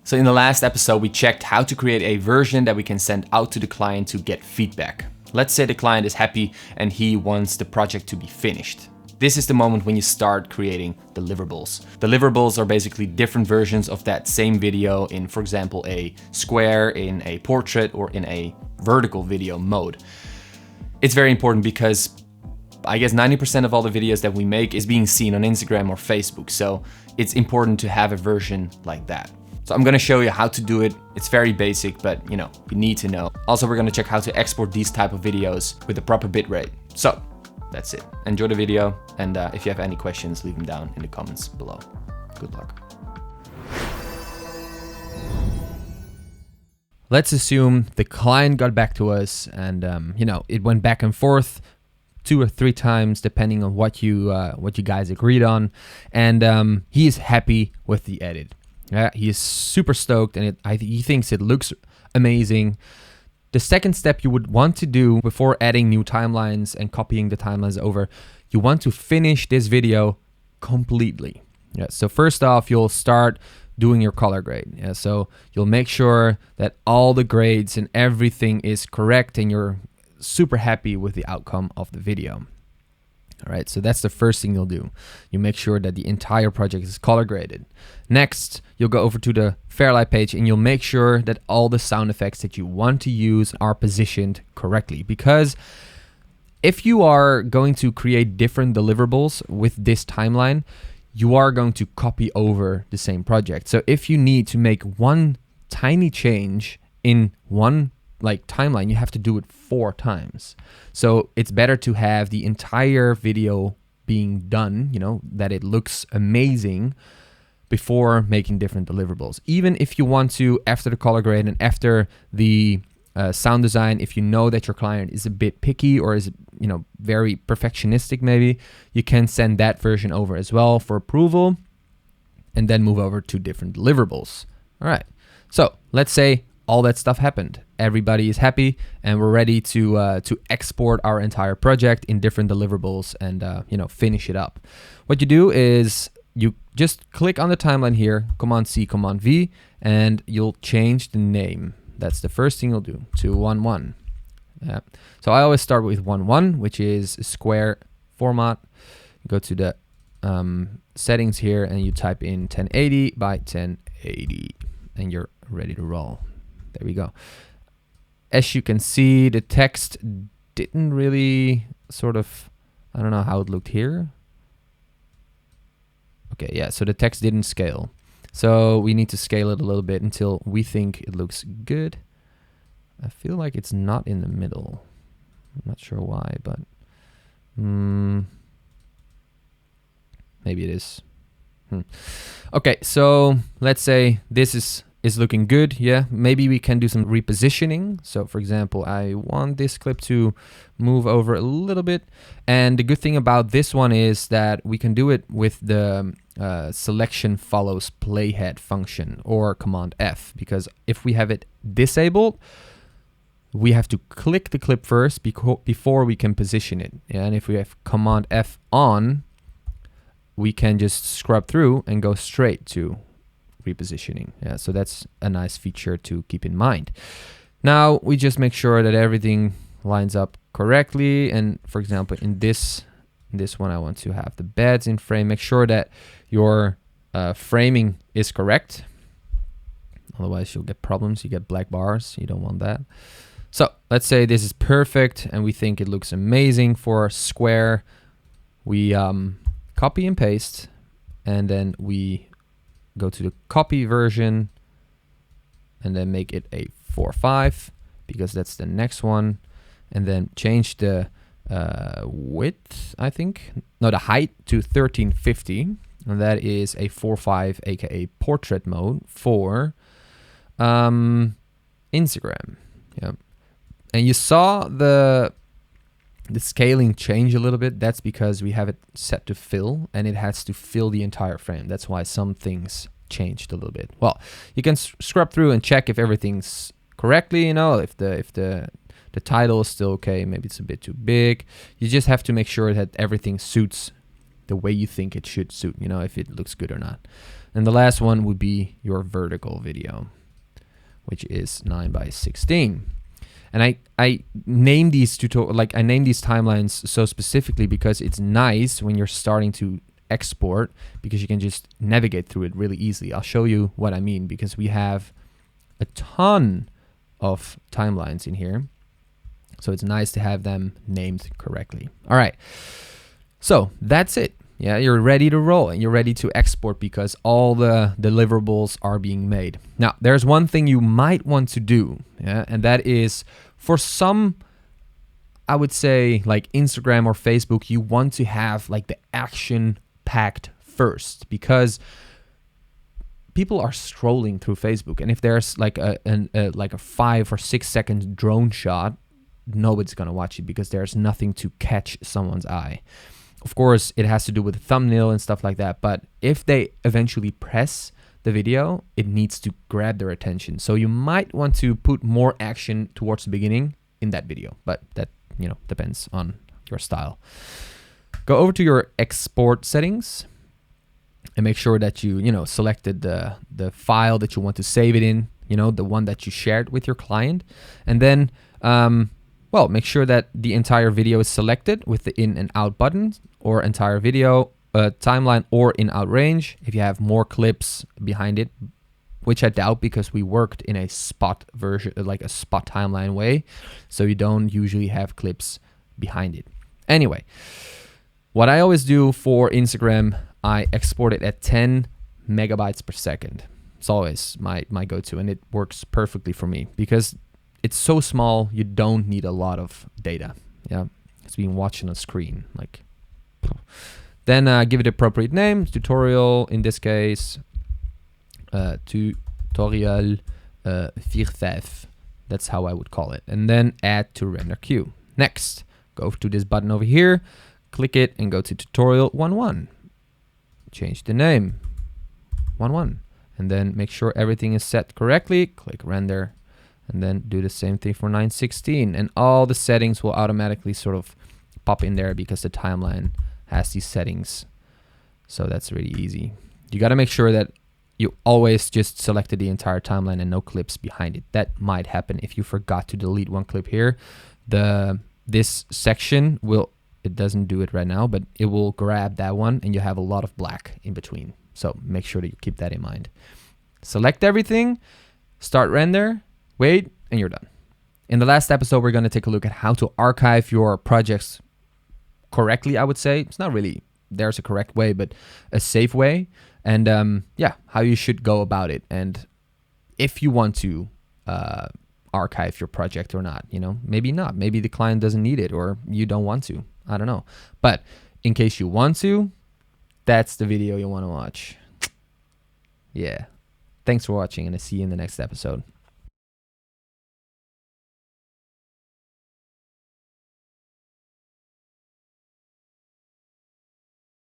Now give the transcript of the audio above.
So in the last episode, we checked how to create a version that we can send out to the client to get feedback. Let's say the client is happy and he wants the project to be finished. This is the moment when you start creating deliverables. Deliverables are basically different versions of that same video in, for example, a square, in a portrait, or in a vertical video mode. It's very important because I guess 90% of all the videos that we make is being seen on Instagram or Facebook. So it's important to have a version like that. So I'm gonna show you how to do it. It's very basic, but you need to know. Also, we're gonna check how to export these type of videos with the proper bitrate. So that's it. Enjoy the video. And if you have any questions, leave them down in the comments below. Good luck. Let's assume the client got back to us and it went back and forth 2 or 3 times depending on what you guys agreed on, and he is happy with the edit. Yeah, he is super stoked, and he thinks it looks amazing. The second step you would want to do before adding new timelines and copying the timelines over, you want to finish this video completely. Yeah, so first off, you'll start doing your color grade. Yeah, so you'll make sure that all the grades and everything is correct and you're super happy with the outcome of the video. All right, so that's the first thing you'll do. You make sure that the entire project is color graded. Next, you'll go over to the Fairlight page and you'll make sure that all the sound effects that you want to use are positioned correctly, because if you are going to create different deliverables with this timeline, you are going to copy over the same project. So if you need to make one tiny change in one timeline, you have to do it 4 times. So it's better to have the entire video being done, that it looks amazing before making different deliverables. Even if you want to, after the color grade and after the sound design, if you know that your client is a bit picky or is very perfectionistic, maybe you can send that version over as well for approval and then move over to different deliverables. All right, so let's say all that stuff happened. Everybody is happy and we're ready to export our entire project in different deliverables and finish it up. What you do is you just click on the timeline here, Command C, Command V, and you'll change the name. That's the first thing you'll do to 1.1. Yeah. So I always start with 1.1, which is a square format. Go to the settings here and you type in 1080 by 1080 and you're ready to roll. There we go. As you can see, the text didn't really I don't know how it looked here. Okay, yeah, so the text didn't scale. So we need to scale it a little bit until we think it looks good. I feel like it's not in the middle. I'm not sure why, but maybe it is. Okay, so let's say this is looking good. Yeah, maybe we can do some repositioning. So for example, I want this clip to move over a little bit. And the good thing about this one is that we can do it with the selection follows playhead function or Command F, because if we have it disabled, we have to click the clip first before we can position it. Yeah, and if we have Command F on, we can just scrub through and go straight to repositioning. Yeah, so that's a nice feature to keep in mind. Now we just make sure that everything lines up correctly. And for example, in this one, I want to have the beds in frame. Make sure that your framing is correct. Otherwise you'll get problems. You get black bars. You don't want that. So let's say this is perfect and we think it looks amazing for square. We copy and paste, and then we go to the copy version and then make it a 4.5 because that's the next one, and then change the width, I think, no, the height to 1350, and that is a 4.5 aka portrait mode for Instagram. Yeah, and you saw the scaling change a little bit. That's because we have it set to fill and it has to fill the entire frame. That's why some things changed a little bit. Well, you can scrub through and check if everything's correctly, if the title is still okay, maybe it's a bit too big. You just have to make sure that everything suits the way you think it should suit, you know, if it looks good or not. And the last one would be your vertical video, which is 9:16. And I name these I name these timelines so specifically because it's nice when you're starting to export, because you can just navigate through it really easily. I'll show you what I mean, because we have a ton of timelines in here. So it's nice to have them named correctly. All right. So that's it. Yeah, you're ready to roll and you're ready to export because all the deliverables are being made. Now, there's one thing you might want to do, yeah, and that is for some, I would say like Instagram or Facebook, you want to have like the action packed first, because people are scrolling through Facebook, and if there's like a 5 or 6 second drone shot, nobody's gonna watch it because there's nothing to catch someone's eye. Of course, it has to do with the thumbnail and stuff like that, but if they eventually press the video, it needs to grab their attention. So you might want to put more action towards the beginning in that video, but that, you know, depends on your style. Go over to your export settings and make sure that you know, selected the file that you want to save it in, you know, the one that you shared with your client. And then, well, make sure that the entire video is selected with the in and out buttons, or entire video, timeline, or in out range. If you have more clips behind it, which I doubt, because we worked in a spot version, like a spot timeline way. So you don't usually have clips behind it. Anyway, what I always do for Instagram, I export it at 10 megabytes per second. It's always my go-to, and it works perfectly for me because it's so small, you don't need a lot of data. Yeah, it's being watched on a screen. Like, then give it appropriate name, tutorial in this case, tutorial 4.5. That's how I would call it. And then add to render queue. Next, go to this button over here, click it, and go to tutorial 1.1. Change the name 1.1, and then make sure everything is set correctly. Click render. And then do the same thing for 9:16, and all the settings will automatically sort of pop in there because the timeline has these settings. So that's really easy. You got to make sure that you always just selected the entire timeline and no clips behind it. That might happen if you forgot to delete one clip here. This section will, it doesn't do it right now, but it will grab that one and you have a lot of black in between. So make sure that you keep that in mind. Select everything, start render, wait, and you're done. In the last episode, we're going to take a look at how to archive your projects correctly, I would say. It's not really, there's a correct way, but a safe way. And yeah, how you should go about it. And if you want to archive your project or not, you know, maybe not. Maybe the client doesn't need it or you don't want to. I don't know. But in case you want to, that's the video you want to watch. Yeah. Thanks for watching, and I'll see you in the next episode.